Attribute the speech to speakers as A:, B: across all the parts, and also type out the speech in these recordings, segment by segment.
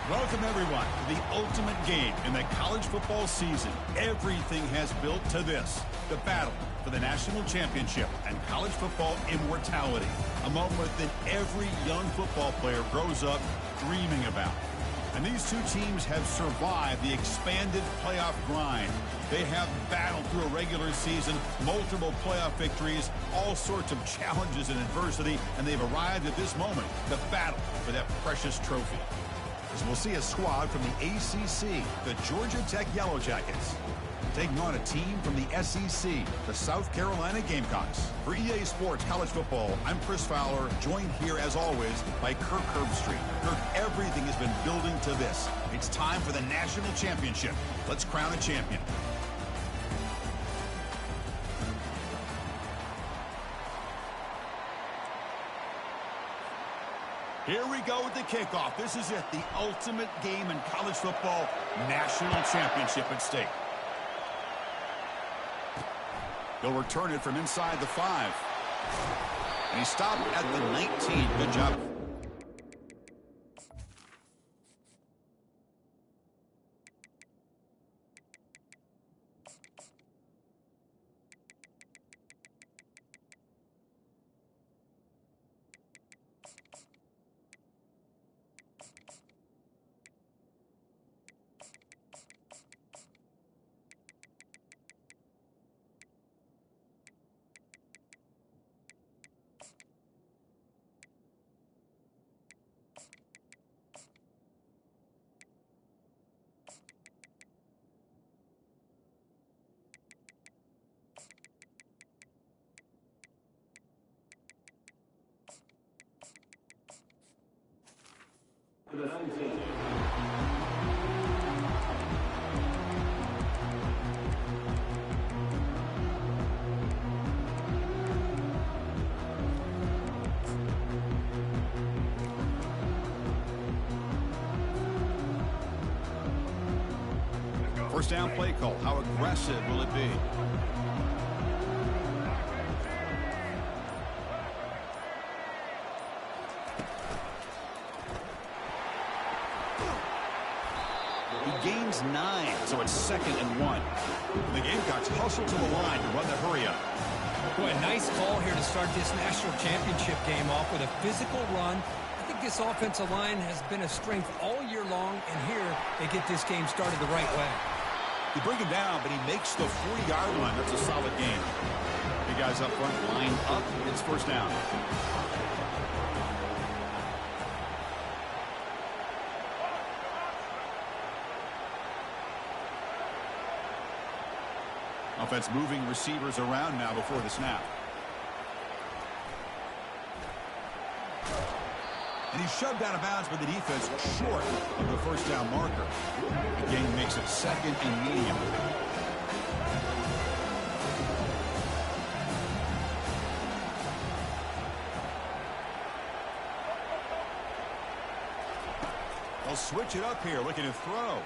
A: Welcome, everyone, to the ultimate game in the college football season. Everything has built to this, the battle for the national championship and college football immortality, a moment that every young football player grows up dreaming about. And these two teams have survived the expanded playoff grind. They have battled through a regular season, multiple playoff victories, all sorts of challenges and adversity, and they've arrived at this moment, the battle for that precious trophy. As we'll see a squad from the ACC, the Georgia Tech Yellowjackets, taking on a team from the SEC, the South Carolina Gamecocks. For EA Sports College Football, I'm Chris Fowler, joined here as always by Kirk Herbstreit. Kirk, everything has been building to this. It's time for the national championship. Let's crown a champion. Here we go with the kickoff. This is it, the ultimate game in college football, national championship at stake. They'll return it from inside the 5. And he stopped at the 19. Good job.
B: To the 19.
A: First down play call. How aggressive will it be? He gains 9, so it's 2nd and 1. The Gamecocks hustle to the line to run the hurry-up.
C: Boy, a nice call here to start this national championship game off with a physical run. I think this offensive line has been a strength all year long, and here they get this game started the right way.
A: They bring him down, but he makes the 40-yard line. That's a solid game. The guys up front line up. It's first down. Offense moving receivers around now before the snap. And he's shoved out of bounds by the defense short of the first down marker. The game makes it 2nd and medium. They'll switch it up here, looking to throw.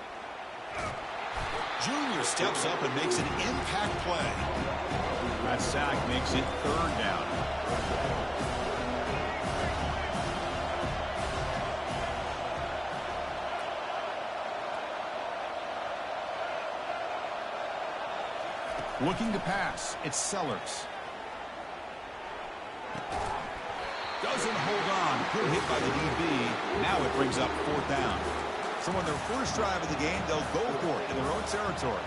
A: Junior steps up and makes an impact play. That sack makes it 3rd down. Looking to pass, it's Sellers. Doesn't hold on. Good hit by the DB. Now it brings up 4th down. So on their first drive of the game, they'll go for it in their own territory.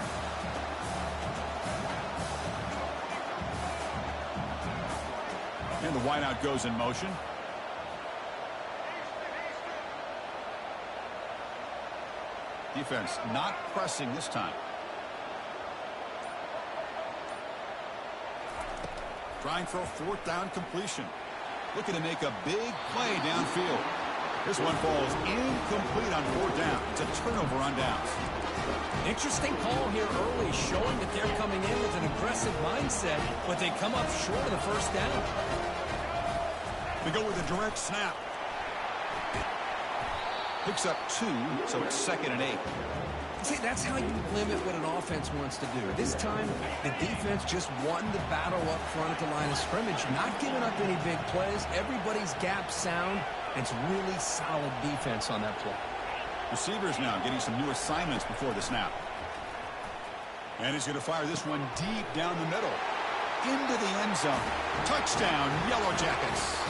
A: And the wideout goes in motion. Defense not pressing this time. Trying for a 4th down completion. Looking to make a big play downfield. This one falls incomplete on 4th down. It's a turnover on downs.
C: Interesting call here early, showing that they're coming in with an aggressive mindset, but they come up short of the first down.
A: They go with a direct snap. Picks up 2, so it's 2nd and 8.
C: See, that's how you limit what an offense wants to do. This time, the defense just won the battle up front at the line of scrimmage, not giving up any big plays. Everybody's gap sound. It's really solid defense on that play.
A: Receivers now getting some new assignments before the snap. And he's going to fire this one deep down the middle. Into the end zone. Touchdown, Yellowjackets.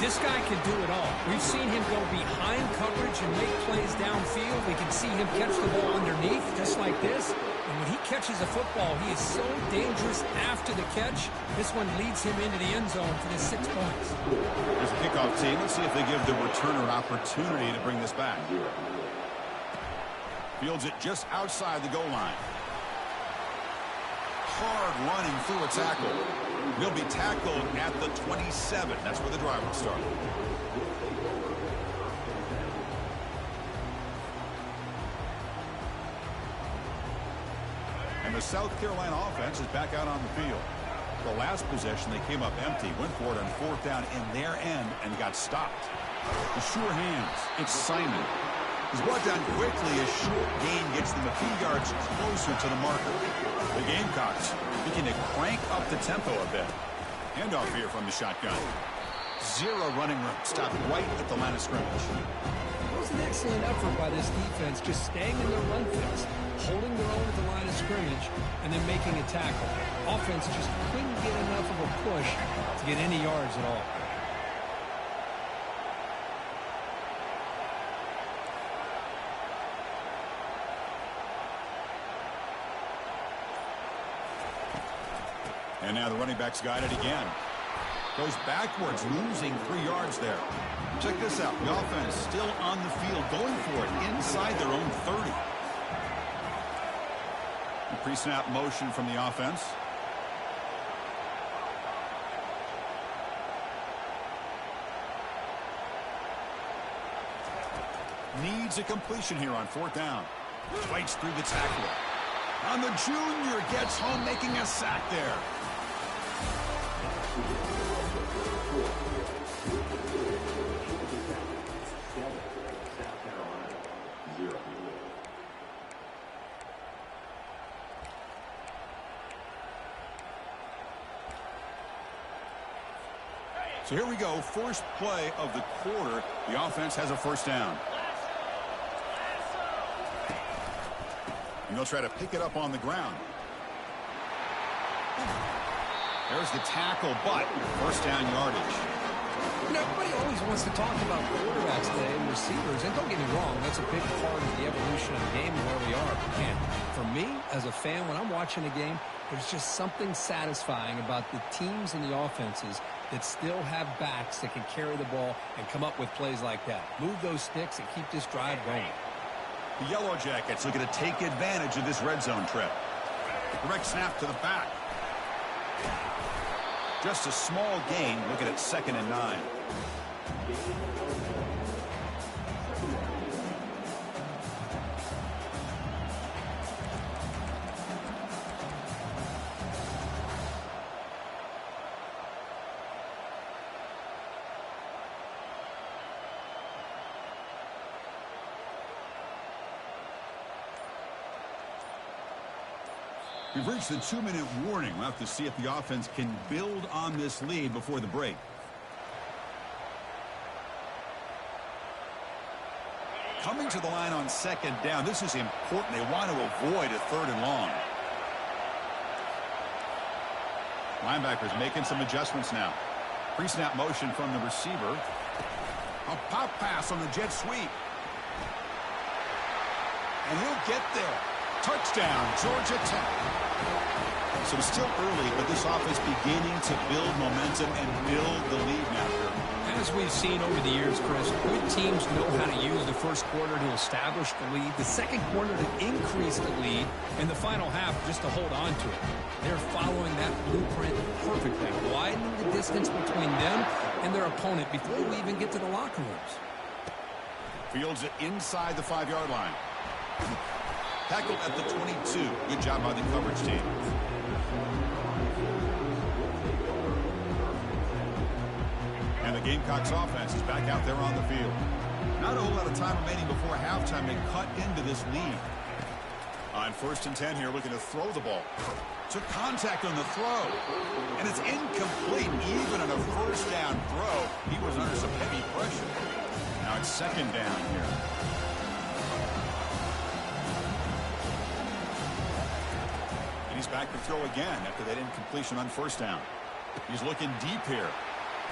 C: This guy can do it all. We've seen him go behind coverage and make plays downfield. We can see him catch the ball underneath, just like this. And when he catches a football, he is so dangerous after the catch. This one leads him into the end zone for the 6 points.
A: There's a kickoff team. Let's see if they give the returner opportunity to bring this back. Fields it just outside the goal line. Hard running through a tackle. He'll be tackled at the 27. That's where the drive will start. And the South Carolina offense is back out on the field. The last possession, they came up empty, went for it on 4th down in their end, and got stopped. The sure hands, it's Simon. He's brought down quickly. A short gain gets them a few yards closer to the marker. The Gamecocks looking to crank up the tempo a bit. Handoff here from the shotgun. Zero running room. Stopped right at the line of scrimmage.
C: It was an excellent effort by this defense, just staying in their run fix, holding their own at the line of scrimmage, and then making a tackle. Offense just couldn't get enough of a push to get any yards at all.
A: And now the running back's got it again. Goes backwards, losing 3 yards there. Check this out. The offense still on the field, going for it inside their own 30. Pre-snap motion from the offense. Needs a completion here on 4th down. Fights through the tackler. And the junior gets home, making a sack there. So here we go, first play of the quarter. The offense has a 1st down. And they'll try to pick it up on the ground. There's the tackle, but 1st down yardage.
C: You know, everybody always wants to talk about quarterbacks today and receivers, and don't get me wrong, that's a big part of the evolution of the game and where we are. And for me, as a fan, when I'm watching a game, there's just something satisfying about the teams and the offenses that still have backs that can carry the ball and come up with plays like that. Move those sticks and keep this drive going.
A: The Yellowjackets looking to take advantage of this red zone trip. Direct snap to the back. Just a small gain, looking at 2nd and 9. We've reached the 2-minute warning. We'll have to see if the offense can build on this lead before the break. Coming to the line on 2nd down. This is important. They want to avoid a 3rd and long. Linebackers making some adjustments now. Pre-snap motion from the receiver. A pop pass on the jet sweep. And he'll get there. Touchdown, Georgia Tech. So it's still early, but this offense beginning to build momentum and build the lead now.
C: As we've seen over the years, Chris, good teams know how to use the first quarter to establish the lead, the second quarter to increase the lead, and the final half just to hold on to it. They're following that blueprint perfectly, widening the distance between them and their opponent before we even get to the locker rooms.
A: Fields it inside the 5-yard line. Tackled at the 22. Good job by the coverage team. And the Gamecocks offense is back out there on the field. Not a whole lot of time remaining before halftime to cut into this lead. On 1st and 10 here, looking to throw the ball. Took contact on the throw. And it's incomplete. Even on a 1st down throw, he was under some heavy pressure. Now it's 2nd down here. Back to throw again after that incompletion on first down. He's looking deep here.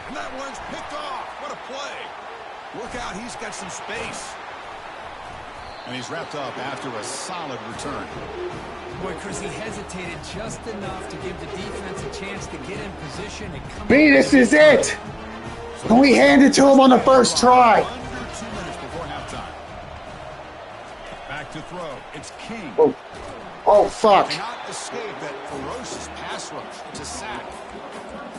A: And that one's picked off. What a play. Look out, he's got some space. And he's wrapped up after a solid return.
C: Boy, Chris, he hesitated just enough to give the defense a chance to get in position and come.
D: B, this is it. Can we hand it to him on the first try?
A: Under 2 minutes before halftime. Back to throw. It's King.
D: Oh, fuck.
A: Cannot escape that ferocious pass rush. It's a sack.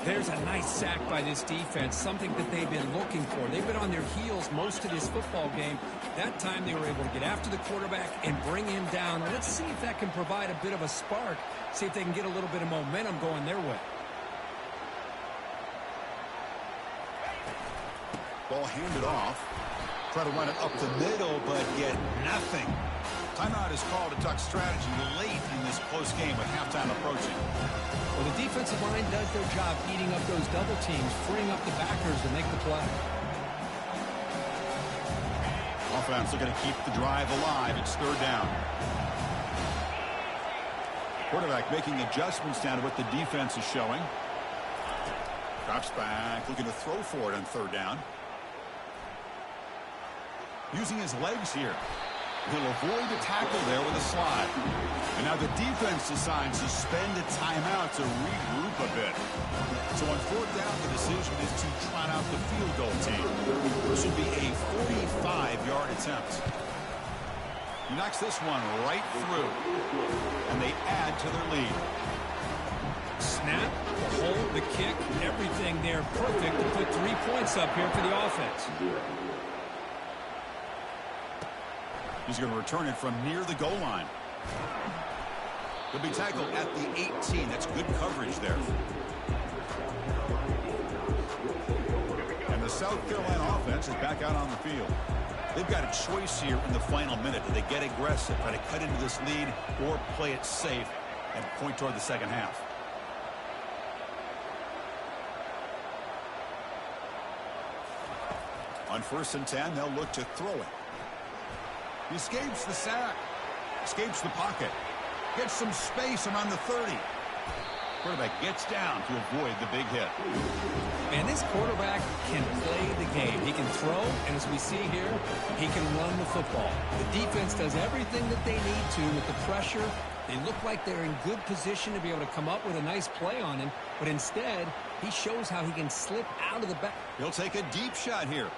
C: There's a nice sack by this defense, something that they've been looking for. They've been on their heels most of this football game. That time they were able to get after the quarterback and bring him down. Let's see if that can provide a bit of a spark, see if they can get a little bit of momentum going their way.
A: Ball handed off. Try to run it up the middle, but get nothing. Timeout is called to talk strategy late in this close game with halftime approaching.
C: Well, the defensive line does their job eating up those double teams, freeing up the backers to make the play.
A: Offense looking to keep the drive alive. It's third down. Quarterback making adjustments down to what the defense is showing. Drops back, looking to throw for it on third down. Using his legs here. He'll avoid the tackle there with a slide. And now the defense decides to spend a timeout to regroup a bit. So on fourth down, the decision is to trot out the field goal team. This will be a 45-yard attempt. He knocks this one right through. And they add to their lead.
C: Snap, the hold, the kick, everything there perfect to put 3 points up here for the offense. He's going to return it from near the goal line. He'll be tackled at the 18. That's good coverage there. And the South Carolina offense is back out on the field. They've got a choice here in the final minute. Do they get aggressive, try to cut into this lead, or play it safe and point toward the second half? On 1st and 10, they'll look to throw it. He escapes the sack, escapes the pocket, gets some space around the 30. Quarterback gets down to avoid the big hit. And this quarterback can play the game. He can throw, and as we see here, he can run the football. The defense does everything that they need to with the pressure. They look like they're in good position to be able to come up with a nice play on him, but instead, he shows how he can slip out of the back.
A: He'll take a deep shot here.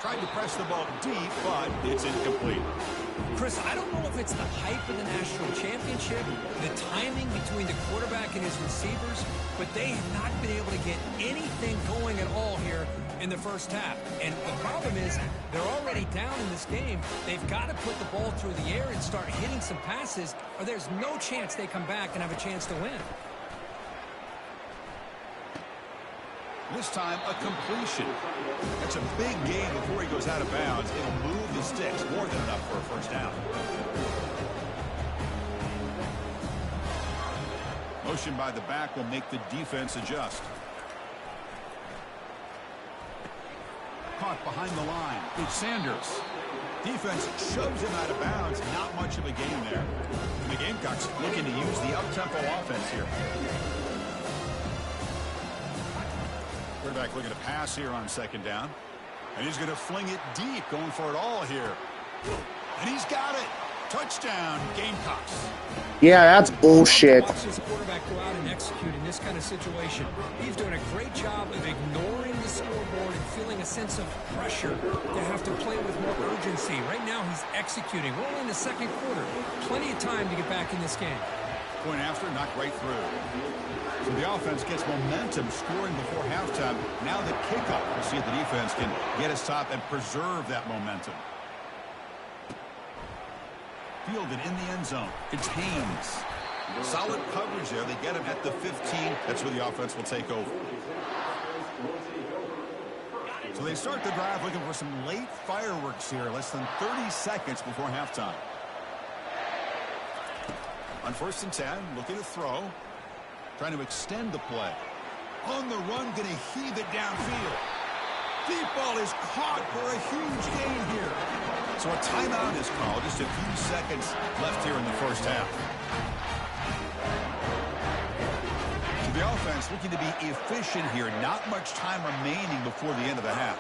A: Tried to press the ball deep, but it's incomplete.
C: Chris, I don't know if it's the hype of the national championship, the timing between the quarterback and his receivers, but they have not been able to get anything going at all here in the first half. And the problem is they're already down in this game. They've got to put the ball through the air and start hitting some passes, or there's no chance they come back and have a chance to win. This time, a completion. That's a big gain before he goes out of bounds. It'll move the sticks more than enough for a first down. Motion by the back will make the defense adjust. Caught behind the line. It's Sanders. Defense shoves him out of bounds. Not much of a gain there. And the Gamecocks looking to use the up-tempo offense here. Quarterback looking to pass here on second down. And he's going to fling it deep, going for it all here. And he's got it. Touchdown, Gamecocks.
D: Yeah, that's bullshit.
C: Watch this quarterback go out and execute in this kind of situation. He's doing a great job of ignoring the scoreboard and feeling a sense of pressure to have to play with more urgency. Right now, he's executing. We're only in the second quarter. Plenty of time to get back in this game.
A: Point after, knocked right through. So the offense gets momentum scoring before halftime. Now the kickoff. We'll see if the defense can get a stop and preserve that momentum. Fielded in the end zone. It's Haynes. Solid coverage there. They get him at the 15. That's where the offense will take over. So they start the drive looking for some late fireworks here. Less than 30 seconds before halftime. On 1st and 10, looking to throw. Trying to extend the play. On the run, going to heave it downfield. Deep ball is caught for a huge gain here. So a timeout is called. Just a few seconds left here in the first half. The offense looking to be efficient here. Not much time remaining before the end of the half.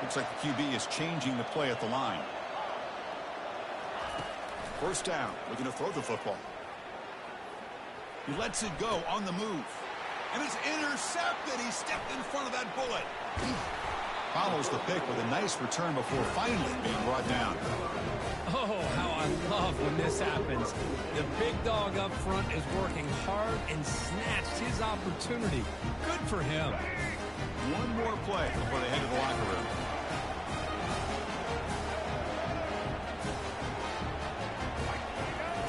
A: Looks like the QB is changing the play at the line. First down, looking to throw the football. He lets it go on the move. And it's intercepted. He stepped in front of that bullet. Follows the pick with a nice return before finally being brought down.
C: Oh, how I love when this happens. The big dog up front is working hard and snatched his opportunity. Good for him.
A: One more play before they head to the locker room.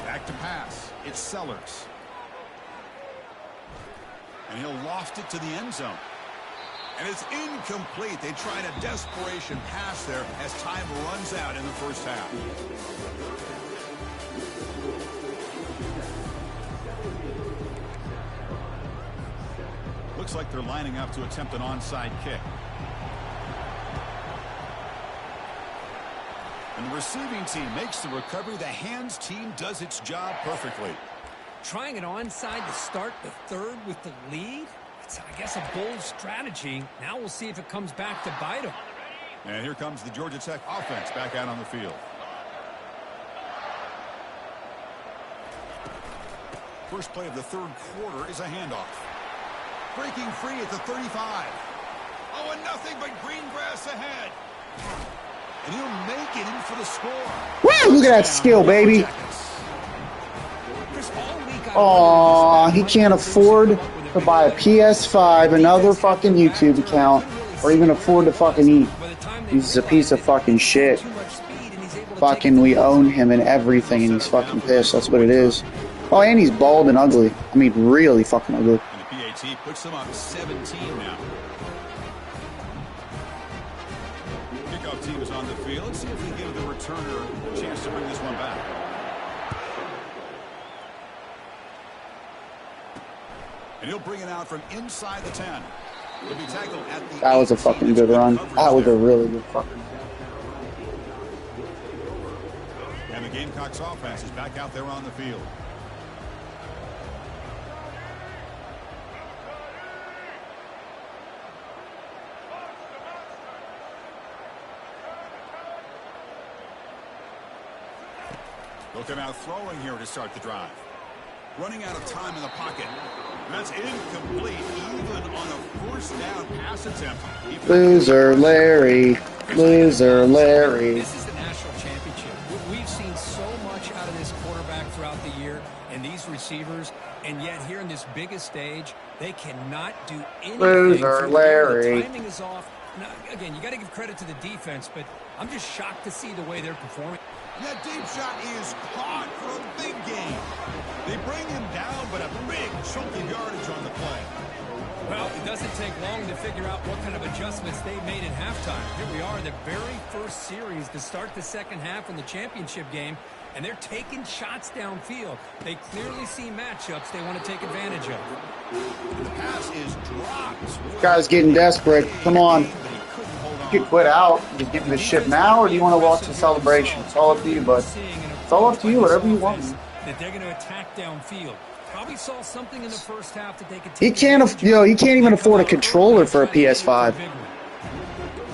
A: Back to pass. It's Sellers. And he'll loft it to the end zone. And it's incomplete. They tried a desperation pass there as time runs out in the first half. Looks like they're lining up to attempt an onside kick. And the receiving team makes the recovery. The hands team does its job perfectly.
C: Trying an onside to start the third with the lead? It's, I guess, a bold strategy. Now we'll see if it comes back to bite them.
A: And here comes the Georgia Tech offense back out on the field. First play of the third quarter is a handoff. Breaking free at the 35. Oh, and nothing but green grass ahead. And he'll make it in for the score.
D: Woo! Look at that skill, baby. Aw, he can't afford to buy a PS5, another fucking YouTube account, or even afford to fucking eat. He's a piece of fucking shit. Fucking, we own him and everything, and he's fucking pissed. That's what it is. Oh, and he's bald and ugly. I mean, really fucking ugly.
A: And the PAT puts them up 17 now. Kickoff team is on the field. Let's see if we can give the returner a chance to bring this one back. And he'll bring it out from inside the 10. He'll be tackled at the
D: That was a fucking good run. That was a really good fucking run.
A: And the Gamecocks offense is back out there on the field. They'll come out throwing here to start the drive. Running out of time in the pocket. And that's incomplete, even on a first down pass attempt.
D: Loser, Larry. Loser, Larry.
C: This is the national championship. We've seen so much out of this quarterback throughout the year and these receivers, and yet here in this biggest stage, they cannot do anything.
D: Loser, Larry.
C: The timing is off. Now, again, you got to give credit to the defense, but I'm just shocked to see the way they're performing.
A: That deep shot is caught for a big gain. They bring him down, but a big chunk of yardage on the play.
C: Well, it doesn't take long to figure out what kind of adjustments they made at halftime. Here we are, the very first series to start the second half in the championship game, and they're taking shots downfield. They clearly see matchups they want to take advantage of.
A: The pass is dropped.
D: Guy's getting desperate. Come on. You can quit out. Just get in the ship now, or do you want to watch the celebration? It's all up to you, bud. It's all up to you, whatever you want.
C: That they're going to attack downfield. Probably saw something in the first half that they could
D: He
C: take.
D: he can't even afford a controller for a PS5.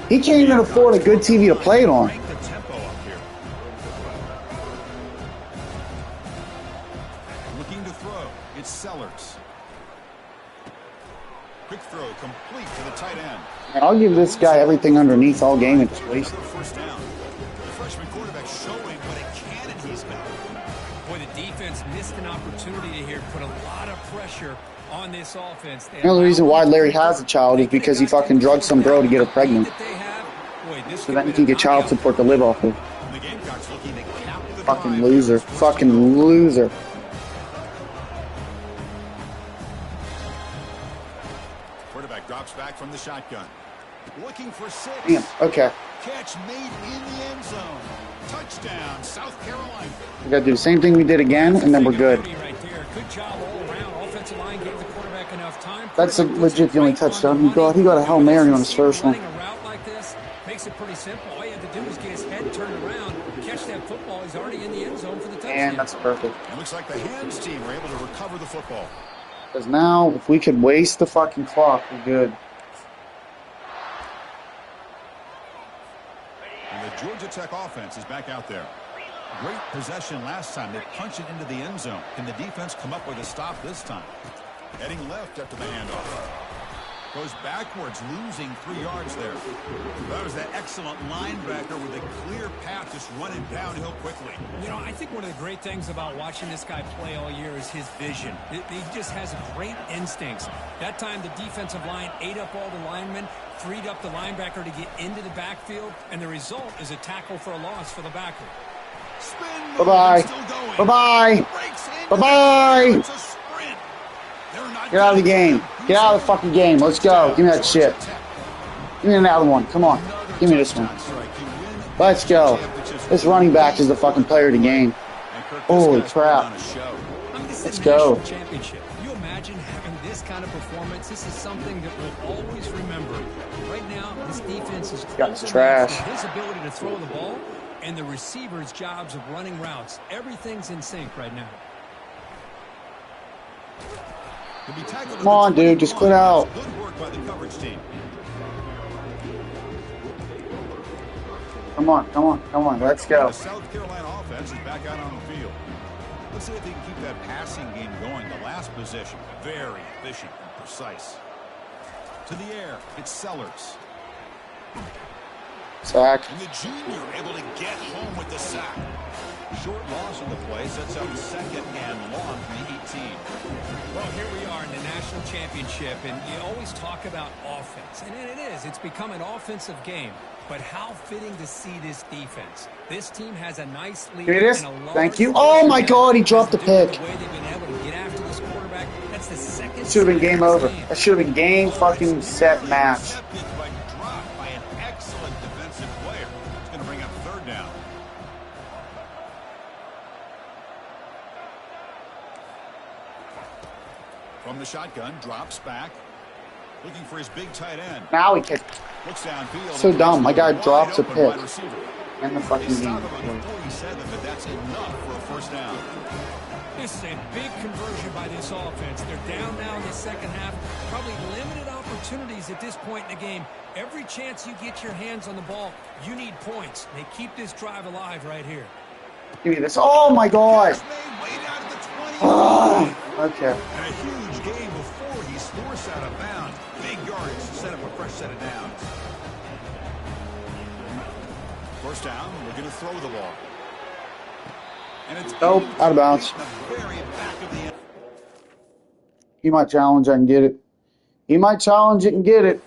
D: He can't even afford a good TV to play it on.
A: Crank the tempo up here. Looking to throw. It's Sellers. Quick throw complete to the tight end.
D: And I'll give this guy everything underneath all game and just waste it.
A: First down. The freshman quarterback showing what a cannon he's got.
C: Boy, the defense missed an opportunity to here put a lot of pressure on this offense.
D: The only reason why Larry has a child is because he fucking drugged some girl to get her pregnant. So then he can get child support to live off of.
A: The Gamecocks looking to cap the
D: Fucking
A: drive.
D: loser. Fucking loser.
A: Quarterback drops back from the shotgun. Looking for 6.
D: Damn. Okay.
A: Catch made in the end zone. Touchdown, South Carolina.
D: We gotta do the same thing we did again, and then we're good.
C: Right there. Good job all around. Offensive line gave the quarterback enough time.
D: That's a legit the only touchdown he got. He got a Hail Mary on his first one.
C: Running a route like this makes it pretty simple. All you have to do is get his head turned around, catch that football. He's already in the end zone for the touchdown.
D: And that's perfect.
A: It looks like the hands team were able to recover the football.
D: Because now, if we could waste the fucking clock, we're good.
A: And the Georgia Tech offense is back out there. Great possession last time. They punched it into the end zone. Can the defense come up with a stop this time? Heading left after the handoff. Goes backwards, losing 3 yards there. That was that excellent linebacker with a clear path, just running downhill quickly.
C: You know, I think one of the great things about watching this guy play all year is his vision. He just has great instincts. That time, the defensive line ate up all the linemen, freed up the linebacker to get into the backfield, and the result is a tackle for a loss for the backer.
D: Bye-bye. Bye-bye. Bye-bye. Get out of the game. Get out of the fucking game. Let's go. Give me that shit. Give me another one. Come on. Give me this one. Let's go. This running back is the fucking player of the game. Holy crap. Let's go.
C: Championship. Can you imagine having this kind of performance? This is something that we'll always remember. Right now, this defense is
D: trash.
C: His ability to throw the ball and the receivers' jobs of running routes. Everything's in sync right now.
D: Come on, dude. Just quit out.
A: Good work by the coverage team.
D: Come on. Come on. Come on. Let's go.
A: The South Carolina offense is back out on the field. Let's see if they can keep that passing game going. The last possession, very efficient and precise. To the air, it's Sellers.
D: Sack.
A: And the junior able to get home with the sack. Short loss on the play, sets up 2nd and long from the 18.
C: Well, here we are in the national championship, and you always talk about offense. And it is. It's become an offensive game. But how fitting to see this defense. This team has a nice lead.
D: Here it is. Thank you. Oh, my God. He dropped the pick.
C: The way they've been able to get after this quarterback, that's the second.
D: Should have been game over. That should have been game fucking set match.
A: By an excellent defensive player. It's going to bring up 3rd down. From the shotgun, drops back. Looking for his big tight end.
D: Now he kicked.
A: Looks downfield.
D: So dumb. My guy drops a pick. And the
A: They
D: fucking
A: stop
D: game.
A: him on the 47, but that's enough for a 1st down.
C: This is a big conversion by this offense. They're down now in the second half. Probably limited opportunities at this point in the game. Every chance you get your hands on the ball, you need points. They keep this drive alive right here.
D: Give me this. Oh, my God. Oh, okay.
A: And a huge game before he's forced out of bounds. Big yardage to set up a fresh set of downs. 1st down, we're going to throw the ball. And it's
D: Nope, out of bounds. He might challenge it and get it. He might challenge it and get it.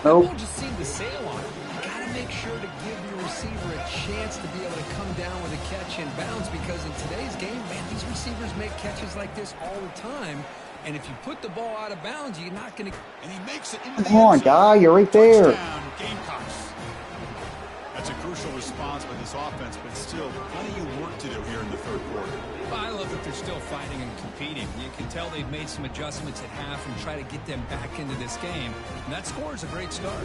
D: Nope.
C: The ball just seemed to sail on it. You got to make sure to give your receiver a chance to be able to come down with a catch in bounds, because in today's game, man, these receivers make catches like this all the time. And if you put the ball out of bounds, you're not going to.
A: And he makes it into the
D: Come on,
A: end zone.
D: guy. You're right there.
A: Touchdown, Gamecocks. That's a crucial response by this offense, but still plenty of work to do here in the 3rd quarter.
C: Well, I love that they're still fighting and competing. You can tell they've made some adjustments at half and try to get them back into this game. And that score is a great start.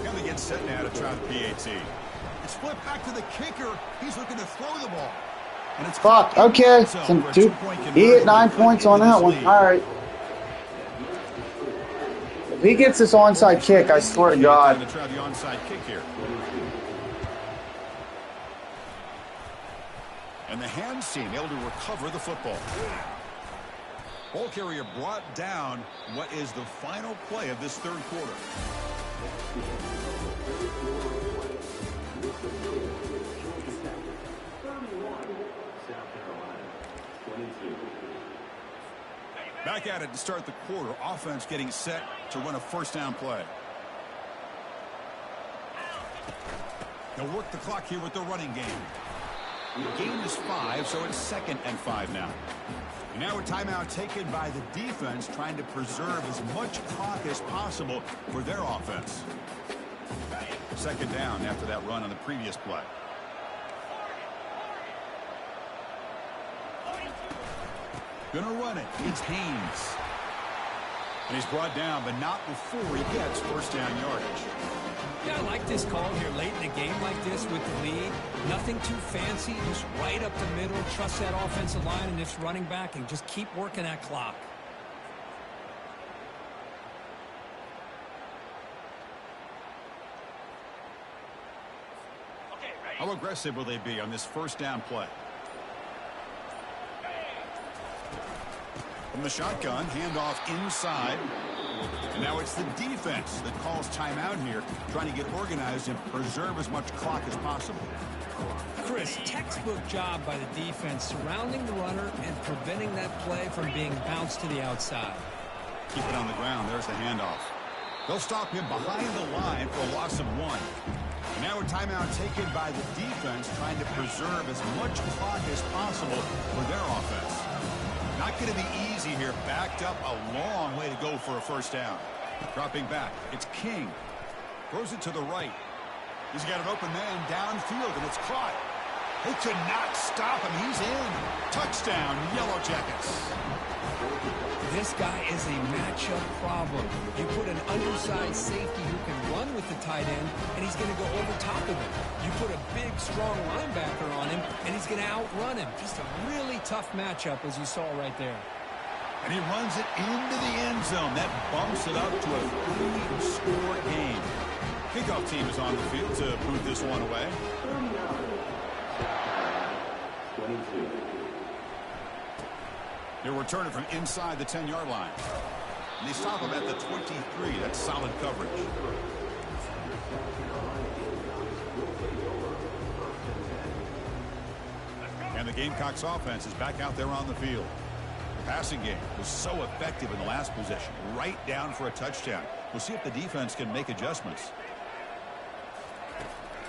A: Going to get set now to try the PAT. It's flipped back to the kicker. He's looking to throw the ball. And it's
D: Fuck. Okay. He hit 9 points on that one. All right. If he gets this onside kick, I swear to God.
A: To try the onside kick here. And the hands team able to recover the football. Ball carrier brought down. What is the final play of this 3rd quarter? Back at it to start the quarter. Offense getting set to run a 1st down play. They'll work the clock here with the running game. The game is 5, so it's 2nd and 5 now. And now a timeout taken by the defense, trying to preserve as much clock as possible for their offense. 2nd down after that run on the previous play. Gonna run it. It's Haynes. And he's brought down, but not before he gets 1st down yardage.
C: Yeah, I like this call here late in a game like this with the lead. Nothing too fancy, just right up the middle. Trust that offensive line and this running back and just keep working that clock.
A: How aggressive will they be on this first down play? From the shotgun, handoff inside. And now it's the defense that calls timeout here, trying to get organized and preserve as much clock as possible.
C: Chris, textbook job by the defense surrounding the runner and preventing that play from being bounced to the outside.
A: Keep it on the ground. There's the handoff. They'll stop him behind the line for a loss of 1. And now a timeout taken by the defense, trying to preserve as much clock as possible for their offense. Not going to be easy here. Backed up a long way to go for a first down. Dropping back. It's King. Throws it to the right. He's got an open man downfield, and it's caught. They could not stop him. He's in. Touchdown, Yellowjackets.
C: This guy is a matchup problem. You put an undersized safety who can run with the tight end, and he's going to go over top of him. You put a big, strong linebacker on him, and he's going to outrun him. Just a really tough matchup, as you saw right there.
A: And he runs it into the end zone. That bumps it up to a 3-score game. Kickoff team is on the field to boot this one away. They'll return it from inside the 10-yard line. And they stop him at the 23. That's solid coverage. And the Gamecocks offense is back out there on the field. The passing game was so effective in the last possession. Right down for a touchdown. We'll see if the defense can make adjustments.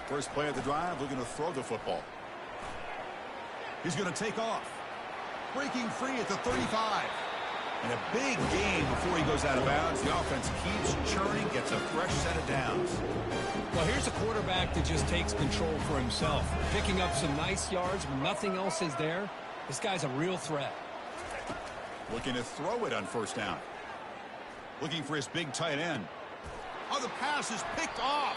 A: First play of the drive, looking to throw the football. He's going to take off. Breaking free at the 35. And a big gain before he goes out of bounds. The offense keeps churning, gets a fresh set of downs.
C: Well, here's a quarterback that just takes control for himself. Picking up some nice yards when nothing else is there. This guy's a real threat.
A: Looking to throw it on first down. Looking for his big tight end. Oh, the pass is picked off.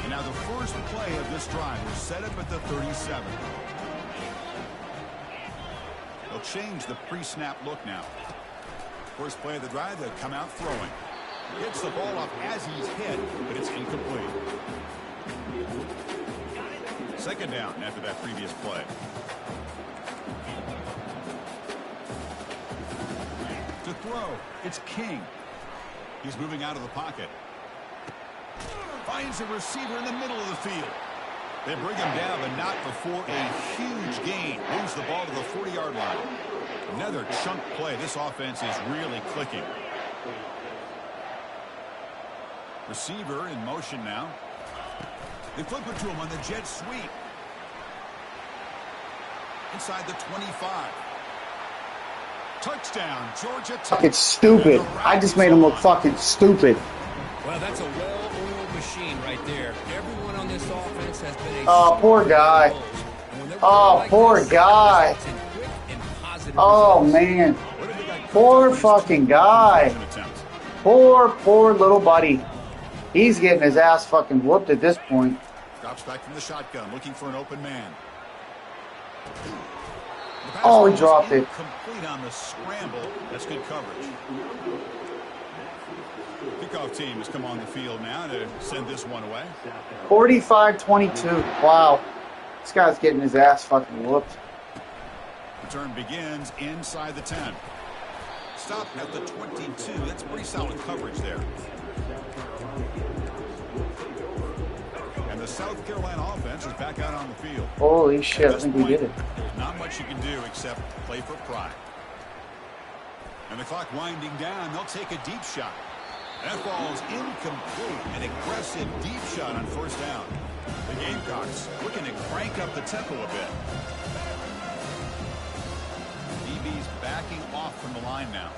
A: Now the first play of this drive will set up at the 37. They'll change the pre-snap look now. First play of the drive, they'll come out throwing. Gets the ball up as he's hit, but it's incomplete. Second down after that previous play. To throw, it's King. He's moving out of the pocket. Finds a receiver in the middle of the field. They bring him down, but not before a huge gain. Moves the ball to the 40-yard line. Another chunk play. This offense is really clicking. Receiver in motion now. They flip it to him on the jet sweep. Inside the 25. Touchdown, Georgia Tech.
D: Fucking stupid. I just made him look fucking stupid.
C: Well, that's a well-oiled machine right there. Everyone on this offense has been a...
D: Oh, poor guy. Oh, poor guy. Oh, man. Poor fucking guy. Poor little buddy. He's getting his ass fucking whooped at this point.
A: Drops back from the shotgun, looking for an open man.
D: Oh, he dropped it.
A: Complete on the scramble. That's good coverage. Kickoff team has come on the field now to send this one away.
D: 45-22. Wow. This guy's getting his ass fucking whooped.
A: Return begins inside the 10. Stop at the 22. That's pretty solid coverage there. And the South Carolina offense is back out on the field.
D: Holy shit, I think we did it.
A: There's not much you can do except play for pride. And the clock winding down, they'll take a deep shot. That ball's incomplete. An aggressive deep shot on first down. The Gamecocks looking to crank up the tempo a bit. DB's backing off from the line now.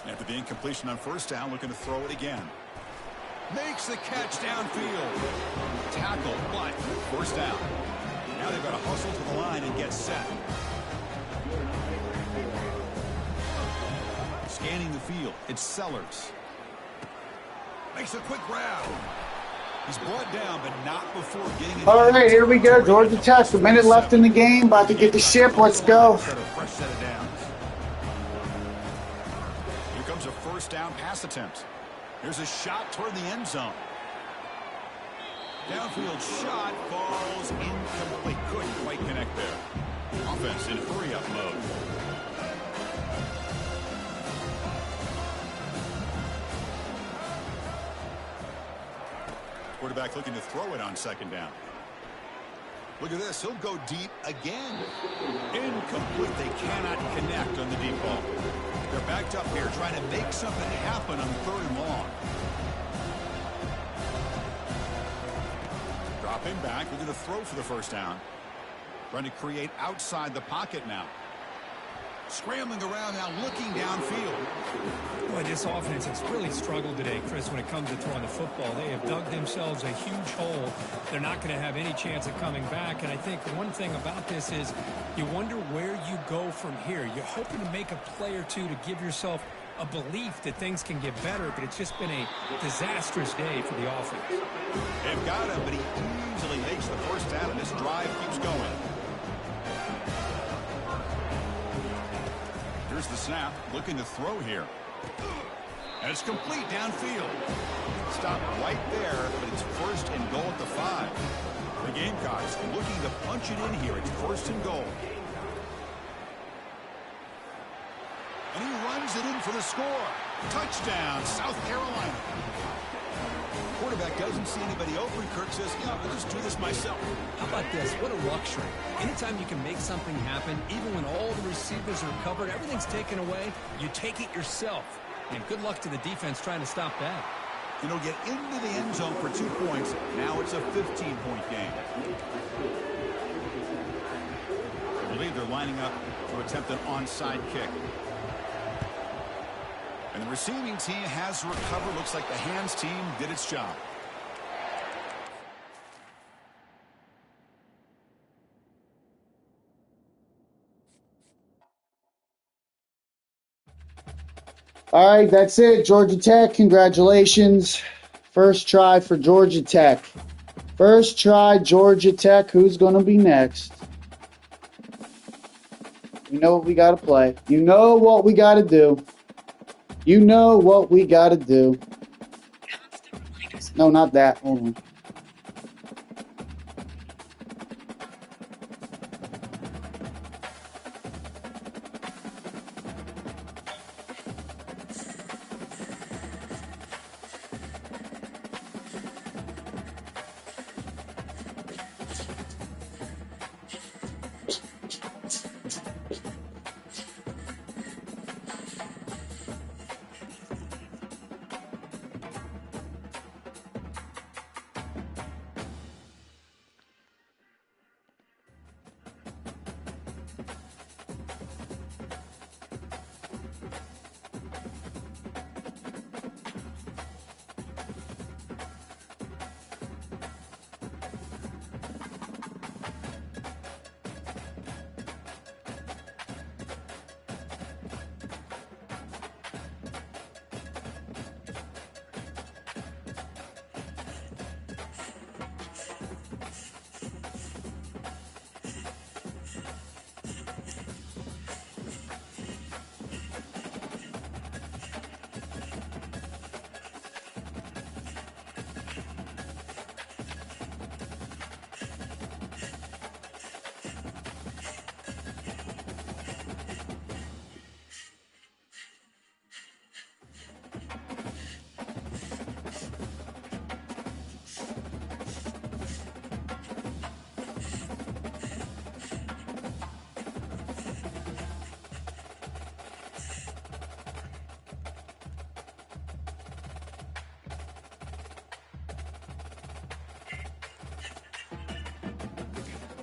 A: After the incompletion on first down, looking to throw it again. Makes the catch downfield. Tackle, but first down. Now they've got to hustle to the line and get set. Scanning the field, it's Sellers. Makes a quick grab. He's brought down, but not before getting it.
D: All right, here we go. Georgia Tech. A minute left in the game. About to get the ship. Let's go.
A: Fresh set of downs. Here comes a first down pass attempt. Here's a shot toward the end zone. Downfield shot falls incomplete. Couldn't quite connect there. Offense in hurry-up mode. Quarterback looking to throw it on second down. Look at this. He'll go deep again. Incomplete. They cannot connect on the deep ball. They're backed up here trying to make something happen on third and long. Dropping back. Looking to throw for the first down. Trying to create outside the pocket now. Scrambling around now, looking downfield.
C: Boy, this offense has really struggled today, Chris, when it comes to throwing the football. They have dug themselves a huge hole. They're not going to have any chance of coming back. And I think one thing about this is you wonder where you go from here. You're hoping to make a play or two to give yourself a belief that things can get better, but it's just been a disastrous day for the offense.
A: They've got him, but he easily makes the first down, and this drive keeps going. Here's the snap, looking to throw here. And it's complete downfield. Stop right there, but it's first and goal at the 5. The Gamecocks looking to punch it in here. It's first and goal. And he runs it in for the score. Touchdown, South Carolina. Quarterback doesn't see anybody open. Kirk says, yeah, I'll just do this myself.
C: How about this? What a luxury. Anytime you can make something happen, even when all the receivers are covered, everything's taken away, you take it yourself. And good luck to the defense trying to stop that.
A: You know, get into the end zone for 2 points. Now it's a 15-point game. I believe they're lining up to attempt an onside kick. And the receiving team has recovered. Looks like the hands team did its job.
D: All right, that's it. Georgia Tech, congratulations. First try for Georgia Tech. First try, Georgia Tech. Who's going to be next? You know what we got to play. You know what we got to do. You know what we got to do. No, not that. Hold on.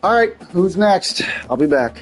D: All right, who's next? I'll be back.